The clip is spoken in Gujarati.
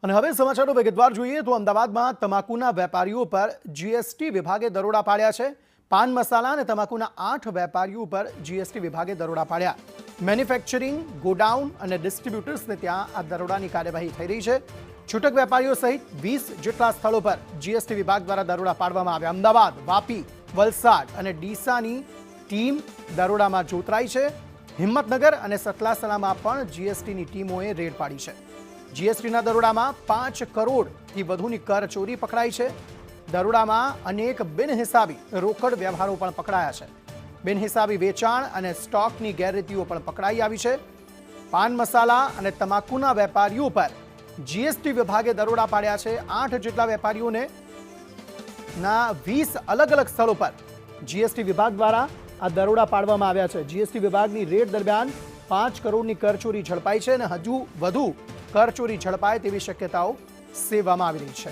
અને હવે સમાચારો વિગતવાર જોઈએ તો અમદાવાદમાં તમાકુના વેપારીઓ પર જીએસટી વિભાગે દરોડા પાડ્યા છે। પાન મસાલા અને તમાકુના 8 વેપારીઓ પર જીએસટી વિભાગે દરોડા પાડ્યા। મેન્યુફેક્ચરિંગ, ગોડાઉન અને ડિસ્ટ્રીબ્યુટર્સને ત્યાં આ દરોડાની કાર્યવાહી થઈ રહી છે। છૂટક વેપારીઓ સહિત 20 જેટલા સ્થળો પર જીએસટી વિભાગ દ્વારા દરોડા પાડવામાં આવ્યા। અમદાવાદ, વાપી, વલસાડ અને ડીસાની ટીમ દરોડામાં જોતરાઈ છે। હિંમતનગર અને સતલાસણામાં પણ જીએસટીની ટીમોએ રેડ પાડી છે। જીએસટીના દરોડામાં 5 કરોડથી વધુની કરચોરી પકડાઈ છે। દરોડામાં અનેક બિનહિસાબી રોકડ વ્યવહારો પણ પકડાયા છે। બિનહિસાબી વેચાણ અને સ્ટોકની ગેરરીતિઓ પણ પકડાઈ આવી છે। પાન મસાલા અને તમાકુના વેપારીઓ પર જીએસટી વિભાગે દરોડા પાડ્યા છે। 8 જેટલા વેપારીઓને ના 20 અલગ અલગ સ્થળો પર જીએસટી વિભાગ દ્વારા આ દરોડા પાડવામાં આવ્યા છે। જીએસટી વિભાગની રેડ દરમિયાન 5 કરોડની કરચોરી ઝડપાઈ છે અને હજુ વધુ કરચોરી ઝડપાય તેવી શક્યતાઓ સેવવામાં આવી રહી છે।